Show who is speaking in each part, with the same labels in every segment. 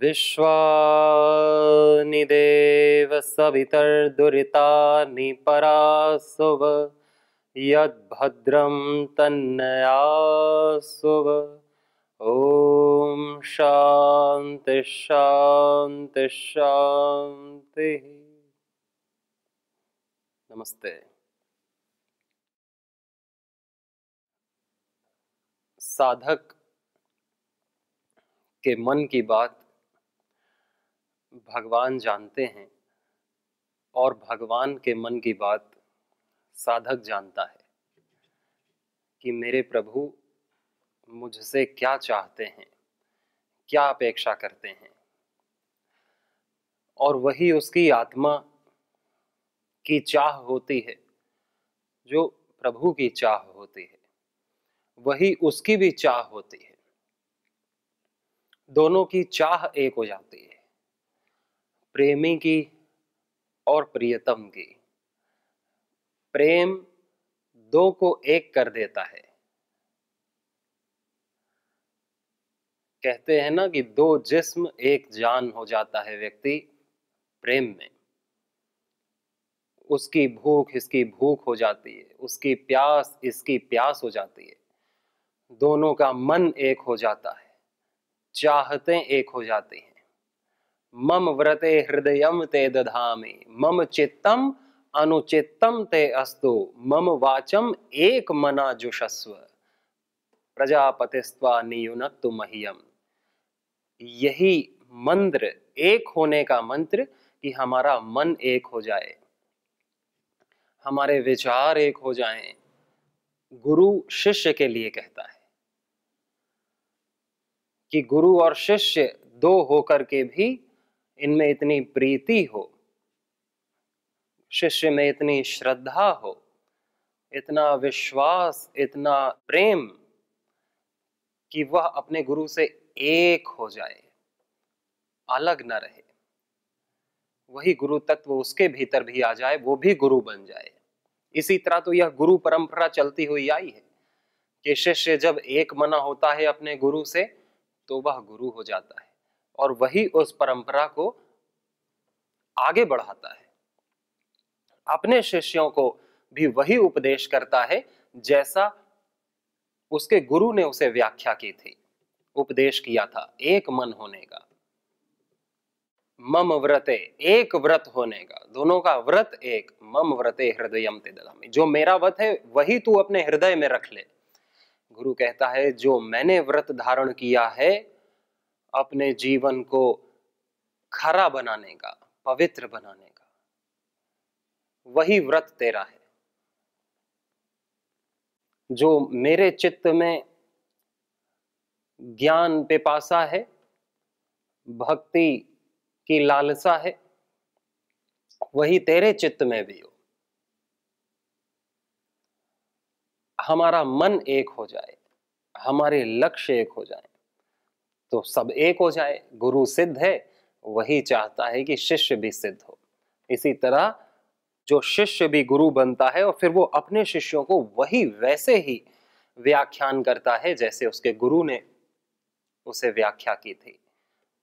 Speaker 1: विश्वानि देव सवितर्दुरितानि परासुव यद्भद्रं तन्नयासुव। ओम शांति शांति शांति। नमस्ते। साधक के मन की बात भगवान जानते हैं और भगवान के मन की बात साधक जानता है कि मेरे प्रभु मुझसे क्या चाहते हैं, क्या अपेक्षा करते हैं। और वही उसकी आत्मा की चाह होती है, जो प्रभु की चाह होती है, वही उसकी भी चाह होती है। दोनों की चाह एक हो जाती है, प्रेमी की और प्रियतम की। प्रेम दो को एक कर देता है। कहते हैं ना कि दो जिस्म एक जान हो जाता है व्यक्ति प्रेम में। उसकी भूख इसकी भूख हो जाती है, उसकी प्यास इसकी प्यास हो जाती है। दोनों का मन एक हो जाता है, चाहतें एक हो जाती हैं। मम व्रते हृदयम ते दधामि मम चित्तम अनुचित्तम ते अस्तु मम वाचम एक मना जुषस्व प्रजापतिस्त्वा नियुनक्तु मह्यम। यही मंत्र, एक होने का मंत्र, कि हमारा मन एक हो जाए, हमारे विचार एक हो जाएं। गुरु शिष्य के लिए कहता है कि गुरु और शिष्य दो होकर के भी इनमें इतनी प्रीति हो, शिष्य में इतनी श्रद्धा हो, इतना विश्वास, इतना प्रेम कि वह अपने गुरु से एक हो जाए, अलग न रहे। वही गुरु तत्व उसके भीतर भी आ जाए, वो भी गुरु बन जाए। इसी तरह तो यह गुरु परंपरा चलती हुई आई है कि शिष्य जब एक मना होता है अपने गुरु से तो वह गुरु हो जाता है और वही उस परंपरा को आगे बढ़ाता है। अपने शिष्यों को भी वही उपदेश करता है जैसा उसके गुरु ने उसे व्याख्या की थी, उपदेश किया था, एक मन होने का। मम व्रते, एक व्रत होने का, दोनों का व्रत एक। मम व्रते हृदयम ते ददामि, जो मेरा व्रत है वही तू अपने हृदय में रख ले। गुरु कहता है जो मैंने व्रत धारण किया है अपने जीवन को खरा बनाने का, पवित्र बनाने का, वही व्रत तेरा है। जो मेरे चित्त में ज्ञान पिपासा है, भक्ति की लालसा है, वही तेरे चित्त में भी हो। हमारा मन एक हो जाए, हमारे लक्ष्य एक हो जाए तो सब एक हो जाए। गुरु सिद्ध है, वही चाहता है कि शिष्य भी सिद्ध हो। इसी तरह जो शिष्य भी गुरु बनता है और फिर वो अपने शिष्यों को वही वैसे ही व्याख्यान करता है जैसे उसके गुरु ने उसे व्याख्या की थी,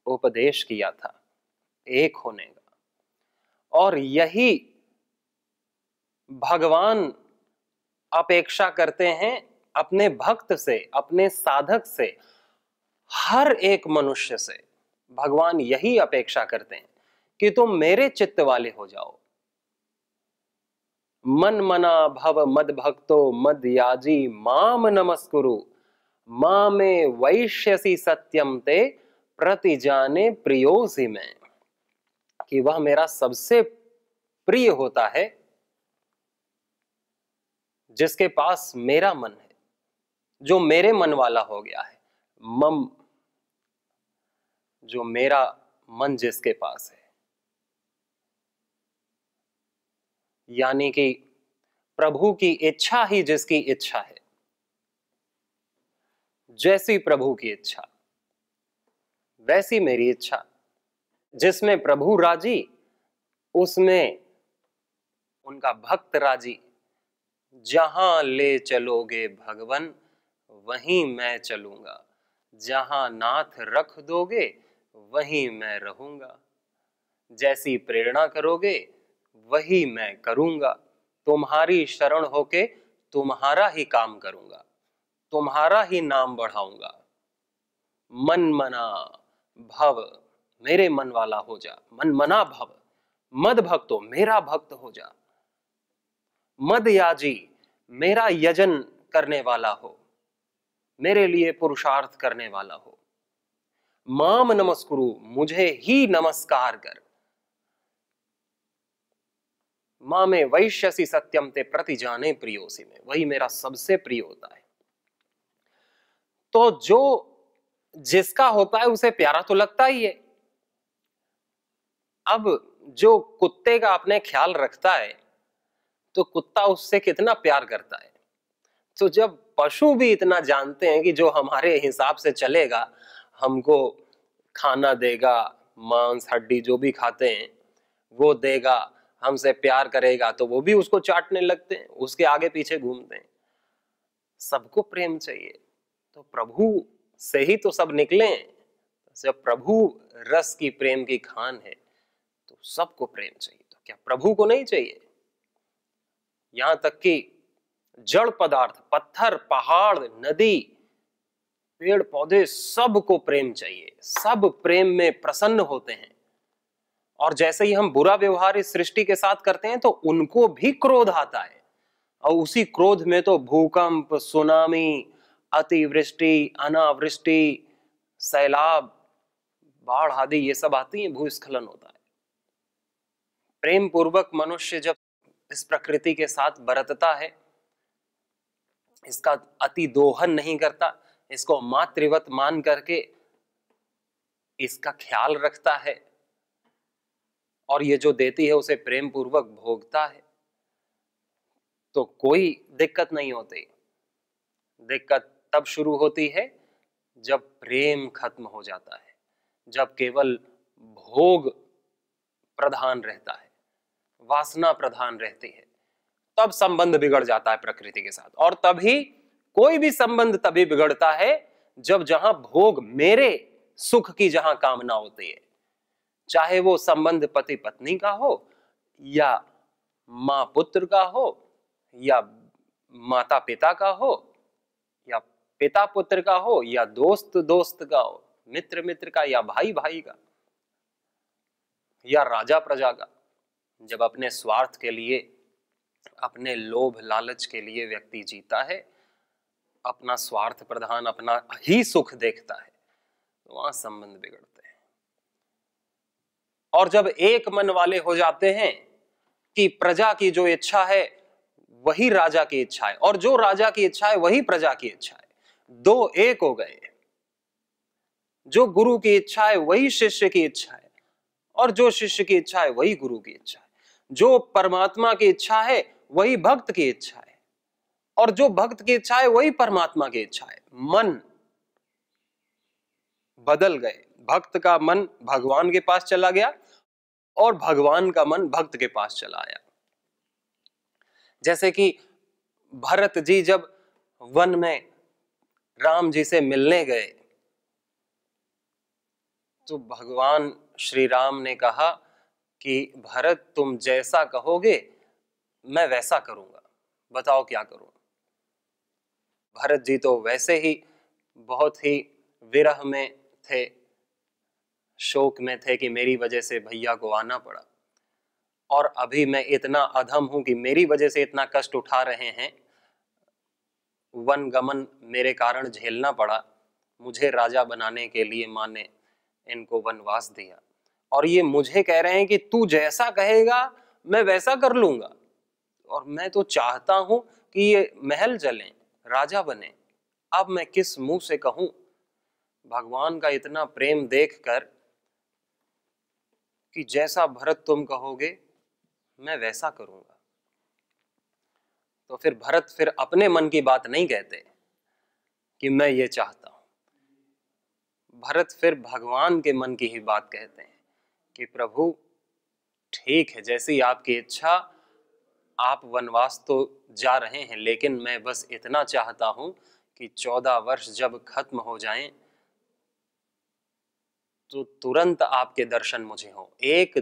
Speaker 1: उपदेश किया था, एक होने का। और यही भगवान अपेक्षा करते हैं अपने भक्त से, अपने साधक से, हर एक मनुष्य से। भगवान यही अपेक्षा करते हैं कि तुम मेरे चित्त वाले हो जाओ। मन मना भव मद भक्तो मद याजी माम नमस्कुरु मामे वैश्यसी सत्यम ते प्रति जाने प्रियोसी में। कि वह मेरा सबसे प्रिय होता है जिसके पास मेरा मन है, जो मेरे मन वाला हो गया है। मम, जो मेरा मन जिसके पास है, यानी कि प्रभु की इच्छा ही जिसकी इच्छा है, जैसी प्रभु की इच्छा वैसी मेरी इच्छा। जिसमें प्रभु राजी उसमें उनका भक्त राजी। जहां ले चलोगे भगवन वहीं मैं चलूंगा, जहां नाथ रख दोगे वहीं मैं रहूंगा। जैसी प्रेरणा करोगे वही मैं करूंगा। तुम्हारी शरण होके तुम्हारा ही काम करूंगा, तुम्हारा ही नाम बढ़ाऊंगा। मन मना भव, मेरे मन वाला हो जा। मन मना भव, मद भक्तो मेरा भक्त हो जा। मद याजी, मेरा यजन करने वाला हो, मेरे लिए पुरुषार्थ करने वाला हो। माम नमस्कुरु, मुझे ही नमस्कार कर। मां में वैश्यसी सत्यम ते प्रति जाने प्रियोसी में, वही मेरा सबसे प्रिय होता है। तो जो जिसका होता है उसे प्यारा तो लगता ही है। अब जो कुत्ते का अपने ख्याल रखता है तो कुत्ता उससे कितना प्यार करता है। तो जब पशु भी इतना जानते हैं कि जो हमारे हिसाब से चलेगा, हमको खाना देगा, मांस हड्डी जो भी खाते हैं वो देगा, हमसे प्यार करेगा, तो वो भी उसको चाटने लगते हैं, उसके आगे पीछे घूमते हैं। सबको प्रेम चाहिए, तो प्रभु से ही तो सब निकले हैं। जब प्रभु रस की प्रेम की खान है तो सबको प्रेम चाहिए, तो क्या प्रभु को नहीं चाहिए? यहां तक कि जड़ पदार्थ, पत्थर, पहाड़, नदी, पेड़ पौधे, सबको प्रेम चाहिए। सब प्रेम में प्रसन्न होते हैं। और जैसे ही हम बुरा व्यवहार इस सृष्टि के साथ करते हैं तो उनको भी क्रोध आता है, और उसी क्रोध में तो भूकंप, सुनामी, अतिवृष्टि, अनावृष्टि, सैलाब, बाढ़ आदि ये सब आती है, भूस्खलन होता है। प्रेम पूर्वक मनुष्य जब इस प्रकृति के साथ बरतता है, इसका अति दोहन नहीं करता, इसको मातृवत मान करके इसका ख्याल रखता है, और ये जो देती है उसे प्रेम पूर्वक भोगता है, तो कोई दिक्कत नहीं होती। दिक्कत तब शुरू होती है जब प्रेम खत्म हो जाता है, जब केवल भोग प्रधान रहता है, वासना प्रधान रहती है, तब संबंध बिगड़ जाता है प्रकृति के साथ। और तभी कोई भी संबंध तभी बिगड़ता है जब जहां भोग, मेरे सुख की जहां कामना होती है, चाहे वो संबंध पति पत्नी का हो, या मां पुत्र का हो, या माता पिता का हो, या पिता पुत्र का हो, या दोस्त दोस्त का हो, मित्र मित्र का, या भाई भाई का, या राजा प्रजा का। जब अपने स्वार्थ के लिए, अपने लोभ लालच के लिए व्यक्ति जीता है, अपना स्वार्थ प्रधान, अपना ही सुख देखता है, तो वहां संबंध बिगड़ते हैं। और जब एक मन वाले हो जाते हैं कि प्रजा की जो इच्छा है वही राजा की इच्छा है, और जो राजा की इच्छा है वही प्रजा की इच्छा है, दो एक हो गए। जो गुरु की इच्छा है वही शिष्य की इच्छा है, और जो शिष्य की इच्छा है वही गुरु की इच्छा है। जो परमात्मा की इच्छा है वही भक्त की इच्छा है, और जो भक्त की इच्छा है वही परमात्मा की इच्छा है। मन बदल गए, भक्त का मन भगवान के पास चला गया और भगवान का मन भक्त के पास चला आया। जैसे कि भरत जी जब वन में राम जी से मिलने गए, तो भगवान श्री राम ने कहा कि भरत तुम जैसा कहोगे मैं वैसा करूंगा, बताओ क्या करूं। भरत जी तो वैसे ही बहुत ही विरह में थे, शोक में थे कि मेरी वजह से भैया को आना पड़ा, और अभी मैं इतना अधम हूं कि मेरी वजह से इतना कष्ट उठा रहे हैं, वन गमन मेरे कारण झेलना पड़ा, मुझे राजा बनाने के लिए माँ ने इनको वनवास दिया, और ये मुझे कह रहे हैं कि तू जैसा कहेगा मैं वैसा कर लूंगा, और मैं तो चाहता हूं कि ये महल जलें, राजा बने, अब मैं किस मुंह से कहूं। भगवान का इतना प्रेम देखकर कि जैसा भरत तुम कहोगे मैं वैसा करूंगा। तो फिर भरत फिर अपने मन की बात नहीं कहते कि मैं ये चाहता हूं। भरत फिर भगवान के मन की ही बात कहते हैं कि प्रभु ठीक है, जैसी आपकी इच्छा, आप वनवास तो जा रहे हैं, लेकिन मैं बस इतना चाहता हूं कि 14 वर्ष जब खत्म हो जाएं तो तुरंत आपके दर्शन मुझे हो। एक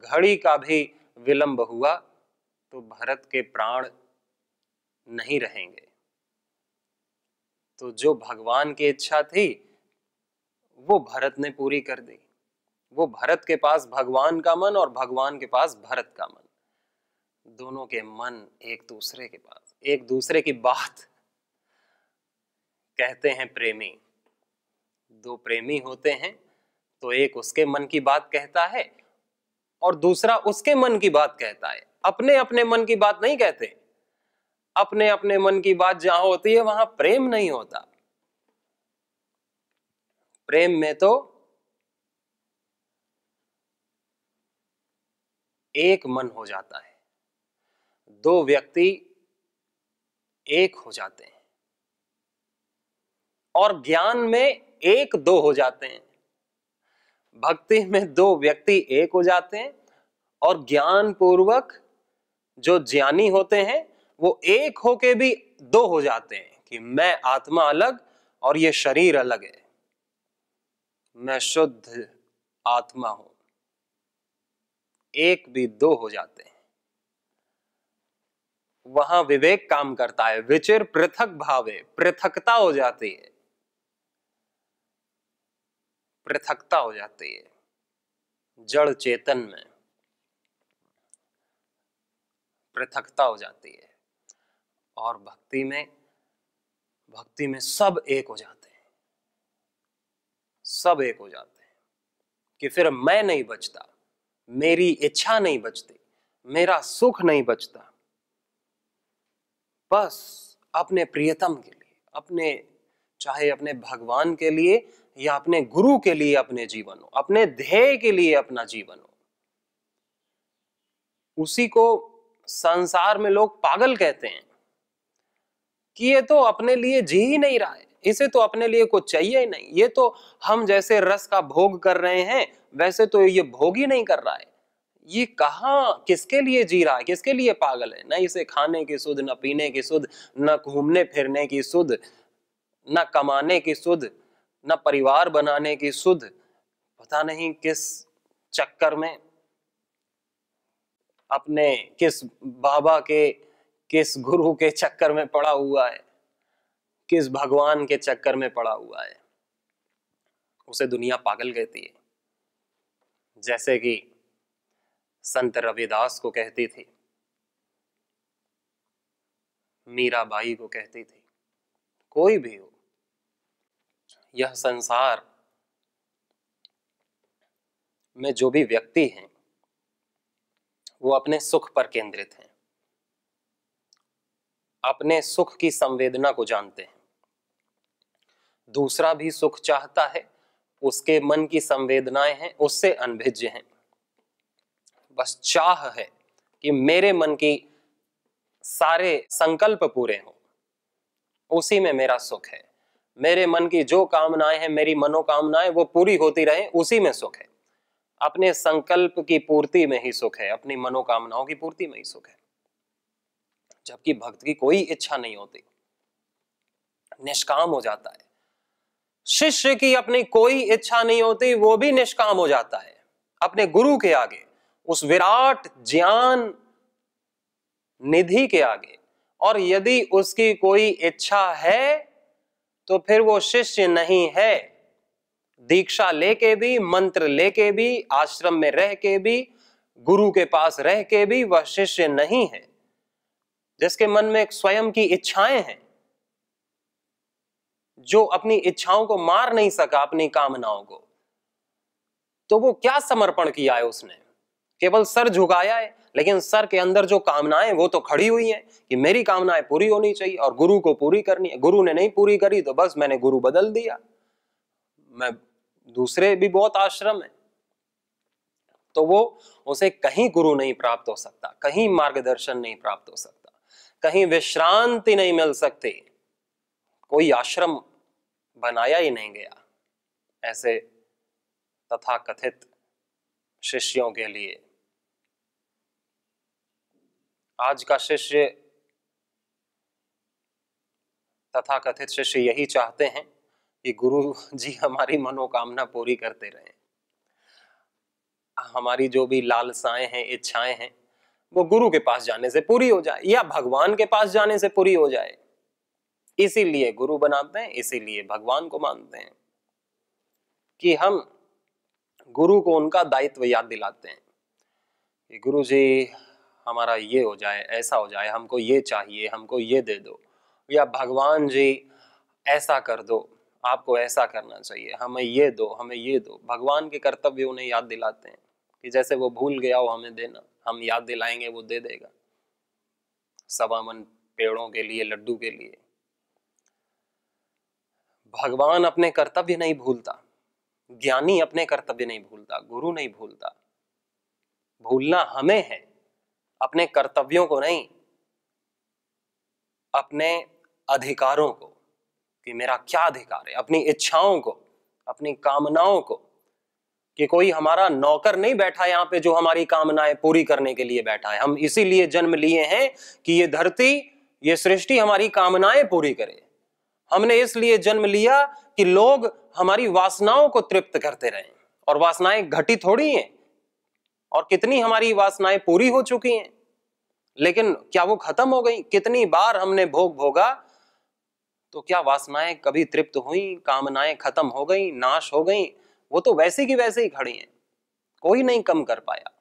Speaker 1: घड़ी का भी विलंब हुआ तो भरत के प्राण नहीं रहेंगे। तो जो भगवान की इच्छा थी वो भरत ने पूरी कर दी। वो भरत के पास भगवान का मन और भगवान के पास भरत का मन, दोनों के मन एक दूसरे के पास, एक दूसरे की बात कहते हैं। प्रेमी, दो प्रेमी होते हैं तो एक उसके मन की बात कहता है और दूसरा उसके मन की बात कहता है। अपने अपने मन की बात नहीं कहते। अपने अपने मन की बात जहां होती है वहां प्रेम नहीं होता। प्रेम में तो एक मन हो जाता है, दो व्यक्ति एक हो जाते हैं, और ज्ञान में एक दो हो जाते हैं। भक्ति में दो व्यक्ति एक हो जाते हैं और ज्ञान पूर्वक जो ज्ञानी होते हैं वो एक होके भी दो हो जाते हैं कि मैं आत्मा अलग और ये शरीर अलग है, मैं शुद्ध आत्मा हूं। एक भी दो हो जाते हैं। वहां विवेक काम करता है। विचिर पृथक भावे, पृथकता हो जाती है, पृथकता हो जाती है जड़ चेतन में, पृथकता हो जाती है। और भक्ति में सब एक हो जाते हैं, सब एक हो जाते हैं कि फिर मैं नहीं बचता, मेरी इच्छा नहीं बचती, मेरा सुख नहीं बचता। बस अपने प्रियतम के लिए, अपने चाहे अपने भगवान के लिए या अपने गुरु के लिए अपने जीवन हो, अपने ध्येय के लिए अपना जीवन हो। उसी को संसार में लोग पागल कहते हैं कि ये तो अपने लिए जी ही नहीं रहा है, इसे तो अपने लिए कुछ चाहिए ही नहीं, ये तो हम जैसे रस का भोग कर रहे हैं वैसे तो ये भोग ही नहीं कर रहा है। ये कहां किसके लिए जी रहा है, किसके लिए पागल है? न इसे खाने की सुध, न पीने की सुध, न घूमने फिरने की सुध, न कमाने की सुध, न परिवार बनाने की सुध। पता नहीं किस चक्कर में, अपने किस बाबा के, किस गुरु के चक्कर में पड़ा हुआ है, किस भगवान के चक्कर में पड़ा हुआ है। उसे दुनिया पागल कहती है। जैसे कि संत रविदास को कहती थी, मीराबाई को कहती थी, कोई भी हो, यह संसार में जो भी व्यक्ति हैं वो अपने सुख पर केंद्रित हैं, अपने सुख की संवेदना को जानते हैं। दूसरा भी सुख चाहता है, उसके मन की संवेदनाएं हैं उससे अनभिज्ञ हैं। बस चाह है कि मेरे मन की सारे संकल्प पूरे हों, उसी में मेरा सुख है। मेरे मन की जो कामनाएं हैं, मेरी मनोकामनाएं वो पूरी होती रहें, उसी में सुख है। अपने संकल्प की पूर्ति में ही सुख है, अपनी मनोकामनाओं की पूर्ति में ही सुख है। जबकि भक्त की कोई इच्छा नहीं होती, निष्काम हो जाता है। शिष्य की अपनी कोई इच्छा नहीं होती, वो भी निष्काम हो जाता है अपने गुरु के आगे, उस विराट ज्ञान निधि के आगे। और यदि उसकी कोई इच्छा है तो फिर वो शिष्य नहीं है। दीक्षा लेके भी, मंत्र लेके भी, आश्रम में रह के भी, गुरु के पास रह के भी वह शिष्य नहीं है। जिसके मन में स्वयं की इच्छाएं हैं, जो अपनी इच्छाओं को मार नहीं सका, अपनी कामनाओं को, तो वो क्या समर्पण किया है उसने? केवल सर झुकाया है, लेकिन सर के अंदर जो कामनाएं वो तो खड़ी हुई हैं कि मेरी कामनाएं पूरी होनी चाहिए और गुरु को पूरी करनी है। गुरु ने नहीं पूरी करी तो बस मैंने गुरु बदल दिया। मैं दूसरे भी बहुत आश्रम है, तो वो उसे कहीं गुरु नहीं प्राप्त हो सकता, कहीं मार्गदर्शन नहीं प्राप्त हो सकता। कहीं विश्रांति नहीं मिल सकती, कोई आश्रम बनाया ही नहीं गया ऐसे तथाकथित शिष्यों के लिए। आज का शिष्य, तथाकथित शिष्य यही चाहते हैं कि गुरु जी हमारी मनोकामना पूरी करते रहें, हमारी जो भी लालसाएं हैं, इच्छाएं हैं, वो गुरु के पास जाने से पूरी हो जाए या भगवान के पास जाने से पूरी हो जाए। इसीलिए गुरु बनाते हैं, इसीलिए भगवान को मानते हैं कि हम गुरु को उनका दायित्व याद दिलाते हैं कि गुरु जी हमारा ये हो जाए, ऐसा हो जाए, हमको ये चाहिए, हमको ये दे दो, या भगवान जी ऐसा कर दो, आपको ऐसा करना चाहिए, हमें ये दो, हमें ये दो। भगवान के कर्तव्य उन्हें याद दिलाते हैं कि जैसे वो भूल गया हो हमें देना, हम याद दिलाएंगे वो दे देगा। 1.25 मन पेड़ों के लिए, लड्डू के लिए भगवान अपने कर्तव्य नहीं भूलता, ज्ञानी अपने कर्तव्य नहीं भूलता, गुरु नहीं भूलता। भूलना हमें है, अपने कर्तव्यों को नहीं, अपने अधिकारों को, कि मेरा क्या अधिकार है, अपनी इच्छाओं को, अपनी कामनाओं को, कि कोई हमारा नौकर नहीं बैठा यहाँ पे जो हमारी कामनाएं पूरी करने के लिए बैठा है। हम इसीलिए जन्म लिए हैं कि ये धरती, ये सृष्टि हमारी कामनाएं पूरी करे। हमने इसलिए जन्म लिया कि लोग हमारी वासनाओं को तृप्त करते रहें, और वासनाएं घटी थोड़ी हैं, और कितनी हमारी वासनाएं पूरी हो चुकी हैं, लेकिन क्या वो खत्म हो गई? कितनी बार हमने भोग भोगा, तो क्या वासनाएं कभी तृप्त हुई? कामनाएं खत्म हो गई, नाश हो गई? वो तो वैसी की वैसे ही खड़ी हैं, कोई नहीं कम कर पाया।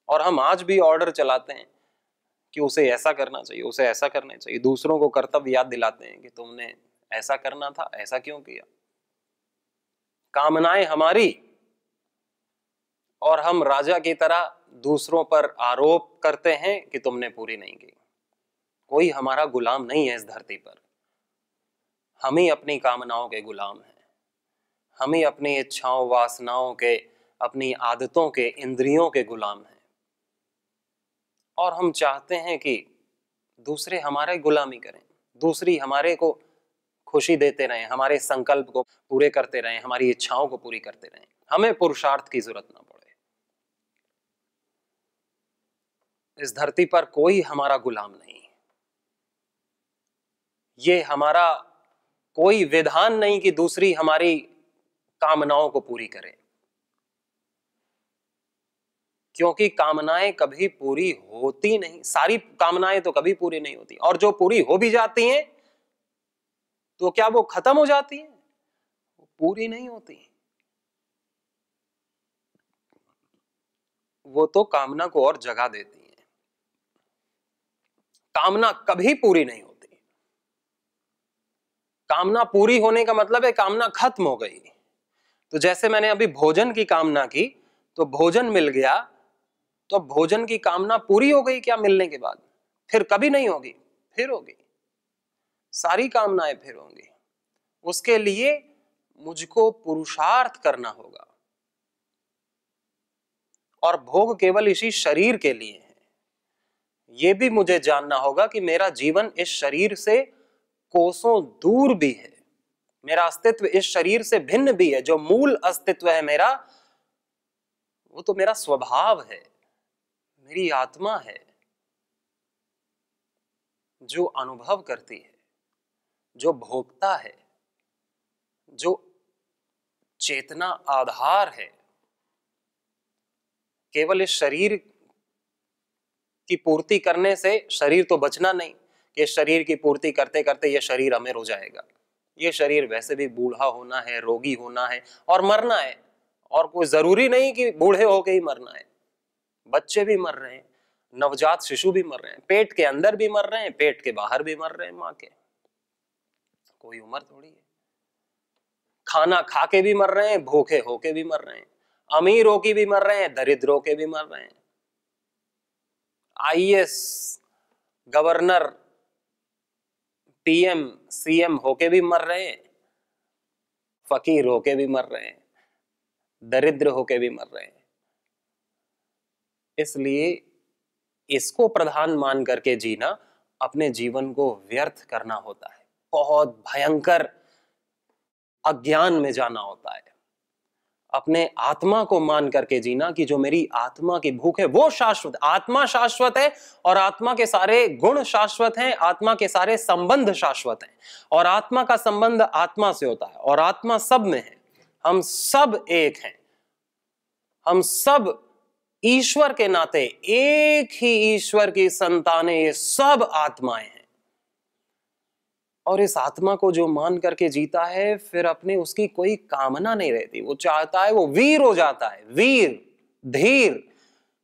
Speaker 1: और हम आज भी ऑर्डर चलाते हैं कि उसे ऐसा करना चाहिए, उसे ऐसा करना चाहिए। दूसरों को कर्तव्य याद दिलाते हैं कि तुमने ऐसा करना था, ऐसा क्यों किया? कामनाएं हमारी, और हम राजा की तरह दूसरों पर आरोप करते हैं कि तुमने पूरी नहीं की। कोई हमारा गुलाम नहीं है इस धरती पर, हम ही अपनी कामनाओं के गुलाम हैं, हम ही अपनी इच्छाओं, वासनाओं के, अपनी आदतों के, इंद्रियों के गुलाम हैं। और हम चाहते हैं कि दूसरे हमारे गुलामी करें, दूसरी हमारे को खुशी देते रहें, हमारे संकल्प को पूरे करते रहें, हमारी इच्छाओं को पूरी करते रहें, हमें पुरुषार्थ की जरूरत ना पड़े। इस धरती पर कोई हमारा गुलाम नहीं, ये हमारा कोई विधान नहीं कि दूसरी हमारी कामनाओं को पूरी करे, क्योंकि कामनाएं कभी पूरी होती नहीं। सारी कामनाएं तो कभी पूरी नहीं होती, और जो पूरी हो भी जाती हैं तो क्या वो खत्म हो जाती हैं? वो पूरी नहीं होती, वो तो कामना को और जगा देती हैं। कामना कभी पूरी नहीं होती। कामना पूरी होने का मतलब है कामना खत्म हो गई। तो जैसे मैंने अभी भोजन की कामना की तो भोजन मिल गया, तो भोजन की कामना पूरी हो गई क्या मिलने के बाद? फिर कभी नहीं होगी, फिर होगी, सारी कामनाएं फिर होंगी। उसके लिए मुझको पुरुषार्थ करना होगा, और भोग केवल इसी शरीर के लिए है। यह भी मुझे जानना होगा कि मेरा जीवन इस शरीर से कोसों दूर भी है, मेरा अस्तित्व इस शरीर से भिन्न भी है। जो मूल अस्तित्व है मेरा, वो तो मेरा स्वभाव है, मेरी आत्मा है, जो अनुभव करती है, जो भोगता है, जो चेतना आधार है। केवल इस शरीर की पूर्ति करने से शरीर तो बचना नहीं, कि शरीर की पूर्ति करते करते ये शरीर अमर हो जाएगा। ये शरीर वैसे भी बूढ़ा होना है, रोगी होना है और मरना है, और कोई जरूरी नहीं कि बूढ़े होके ही मरना है। बच्चे भी मर रहे हैं, नवजात शिशु भी मर रहे हैं, पेट के अंदर भी मर रहे हैं, पेट के बाहर भी मर रहे हैं माँ के। कोई उम्र थोड़ी है। खाना खा के भी मर रहे हैं, भूखे होके भी मर रहे हैं, अमीर होके भी मर रहे हैं, दरिद्रों के भी मर रहे हैं, आईएएस, गवर्नर, पीएम, सीएम होके भी मर रहे हैं, फकीर होके भी मर रहे हैं, दरिद्र होके भी मर रहे हैं। इसलिए इसको प्रधान मान करके जीना अपने जीवन को व्यर्थ करना होता है, बहुत भयंकर अज्ञान में जाना होता है। अपने आत्मा को मान करके जीना कि जो मेरी आत्मा की भूख है वो शाश्वत, आत्मा शाश्वत है और आत्मा के सारे गुण शाश्वत हैं, आत्मा के सारे संबंध शाश्वत हैं और आत्मा का संबंध आत्मा से होता है और आत्मा सब में है। हम सब एक हैं, हम सब ईश्वर के नाते एक ही ईश्वर की संतानें, ये सब आत्माएं हैं। और इस आत्मा को जो मान करके जीता है, फिर अपने उसकी कोई कामना नहीं रहती। वो चाहता है, वो वीर हो जाता है, वीर धीर,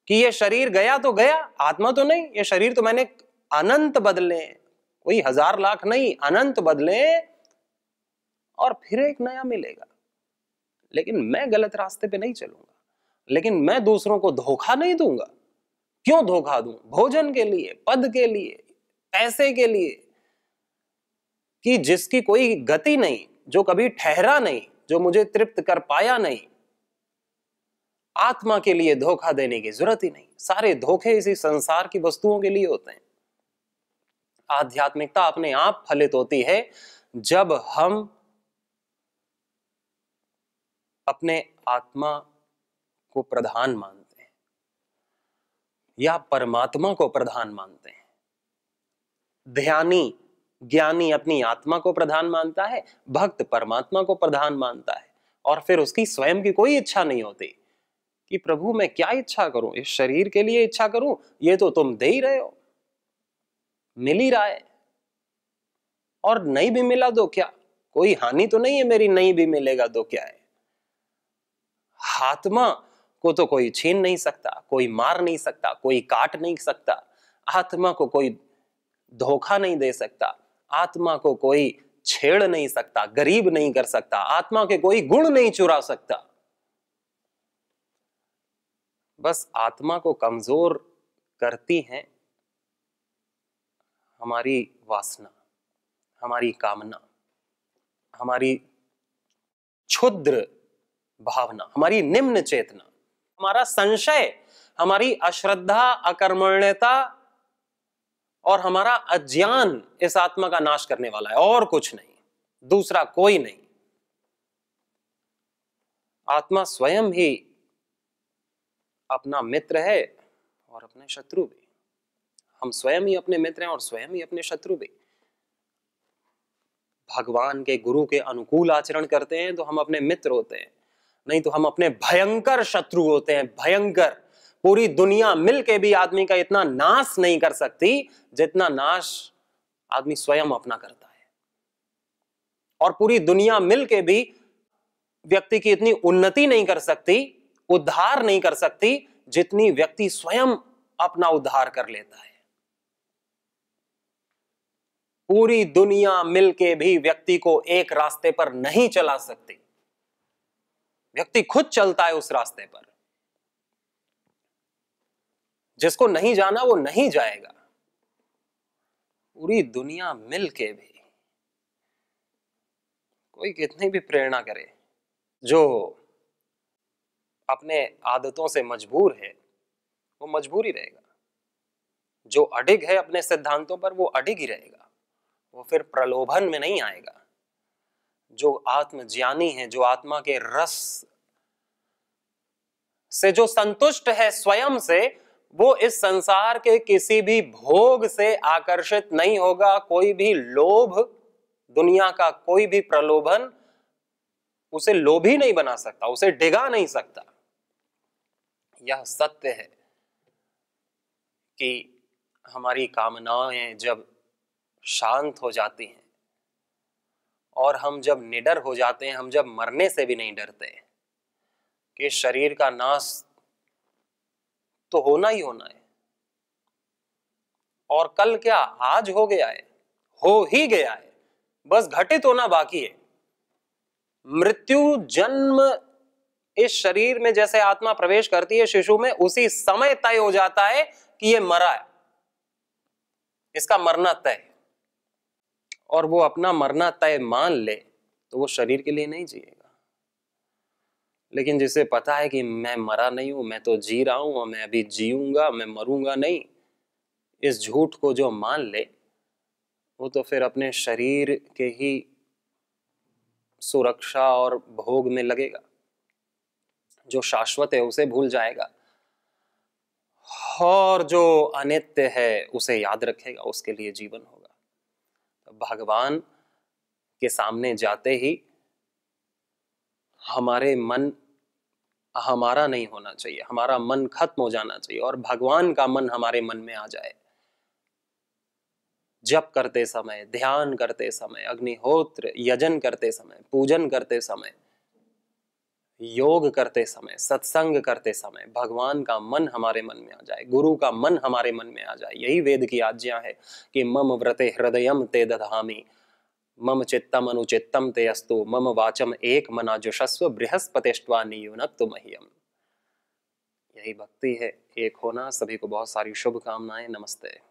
Speaker 1: कि ये शरीर गया तो गया, आत्मा तो नहीं, ये शरीर तो मैंने अनंत बदले, कोई 1000 लाख नहीं, अनंत बदले और फिर एक नया मिलेगा। लेकिन मैं गलत रास्ते पे नहीं चलूंगा, लेकिन मैं दूसरों को धोखा नहीं दूंगा। क्यों धोखा दूं? भोजन के लिए, पद के लिए, पैसे के लिए, कि जिसकी कोई गति नहीं, जो कभी ठहरा नहीं, जो मुझे तृप्त कर पाया नहीं। आत्मा के लिए धोखा देने की जरूरत ही नहीं। सारे धोखे इसी संसार की वस्तुओं के लिए होते हैं। आध्यात्मिकता अपने आप फलित होती है जब हम अपने आत्मा को प्रधान मानते हैं या परमात्मा को प्रधान मानते हैं। ध्यानी, ज्ञानी अपनी आत्मा को प्रधान मानता है, भक्त परमात्मा को प्रधान मानता है और फिर उसकी स्वयं की कोई इच्छा नहीं होती कि प्रभु मैं क्या इच्छा करूं, इस शरीर के लिए इच्छा करूं, ये तो तुम दे ही रहे हो, मिल ही रहा है, और नहीं भी मिला तो क्या, कोई हानि तो नहीं है मेरी, नहीं भी मिलेगा तो क्या है। आत्मा को तो कोई छीन नहीं सकता, कोई मार नहीं सकता, कोई काट नहीं सकता, आत्मा को कोई धोखा नहीं दे सकता, आत्मा को कोई छेड़ नहीं सकता, गरीब नहीं कर सकता, आत्मा के कोई गुण नहीं चुरा सकता। बस आत्मा को कमजोर करती हैं हमारी वासना, हमारी कामना, हमारी क्षुद्र भावना, हमारी निम्न चेतना, हमारा संशय, हमारी अश्रद्धा, अकर्मण्यता और हमारा अज्ञान इस आत्मा का नाश करने वाला है, और कुछ नहीं, दूसरा कोई नहीं। आत्मा स्वयं ही अपना मित्र है और अपने शत्रु भी। हम स्वयं ही अपने मित्र हैं और स्वयं ही अपने शत्रु भी। भगवान के, गुरु के अनुकूल आचरण करते हैं तो हम अपने मित्र होते हैं, नहीं तो हम अपने भयंकर शत्रु होते हैं। भयंकर, पूरी दुनिया मिलके भी आदमी का इतना नाश नहीं कर सकती जितना नाश आदमी स्वयं अपना करता है, और पूरी दुनिया मिलके भी व्यक्ति की इतनी उन्नति नहीं कर सकती, उद्धार नहीं कर सकती जितनी व्यक्ति स्वयं अपना उद्धार कर लेता है। पूरी दुनिया मिलके भी व्यक्ति को एक रास्ते पर नहीं चला सकती, व्यक्ति खुद चलता है उस रास्ते पर। जिसको नहीं जाना वो नहीं जाएगा। पूरी दुनिया मिलके भी, कोई कितनी भी प्रेरणा करे, जो अपने आदतों से मजबूर है वो मजबूर ही रहेगा। जो अडिग है अपने सिद्धांतों पर वो अडिग ही रहेगा, वो फिर प्रलोभन में नहीं आएगा। जो आत्मज्ञानी है, जो आत्मा के रस से जो संतुष्ट है स्वयं से, वो इस संसार के किसी भी भोग से आकर्षित नहीं होगा। कोई भी लोभ, दुनिया का कोई भी प्रलोभन उसे लोभी नहीं बना सकता, उसे डिगा नहीं सकता। यह सत्य है कि हमारी कामनाएं जब शांत हो जाती हैं और हम जब निडर हो जाते हैं, हम जब मरने से भी नहीं डरते कि शरीर का नाश तो होना ही होना है, और कल क्या आज हो गया है, हो ही गया है, बस घटित होना बाकी है। मृत्यु, जन्म, इस शरीर में जैसे आत्मा प्रवेश करती है शिशु में, उसी समय तय हो जाता है कि ये मरा है, इसका मरना तय। और वो अपना मरना तय मान ले तो वो शरीर के लिए नहीं जिएगा। लेकिन जिसे पता है कि मैं मरा नहीं हूं, मैं तो जी रहा हूं और मैं अभी जीऊंगा, मैं मरूंगा नहीं, इस झूठ को जो मान ले वो तो फिर अपने शरीर के ही सुरक्षा और भोग में लगेगा, जो शाश्वत है उसे भूल जाएगा, और जो अनित्य है उसे याद रखेगा, उसके लिए जीवन होगा। तो भगवान के सामने जाते ही हमारे मन हमारा नहीं होना चाहिए, हमारा मन खत्म हो जाना चाहिए और भगवान का मन हमारे मन में आ जाए। जप करते समय, ध्यान करते समय, अग्निहोत्र यजन करते समय, पूजन करते समय, योग करते समय, सत्संग करते समय भगवान का मन हमारे मन में आ जाए, गुरु का मन हमारे मन में आ जाए। यही वेद की आज्ञा है कि मम व्रते हृदयम ते दधामि, मम चित्तम अनुचित्तम ते अस्तु, मम वाचम एक मना जुषस्व बृहस्पतिष्ट्वा नियुनक्तु मह्यम। यही भक्ति है, एक होना। सभी को बहुत सारी शुभकामनाएं। नमस्ते।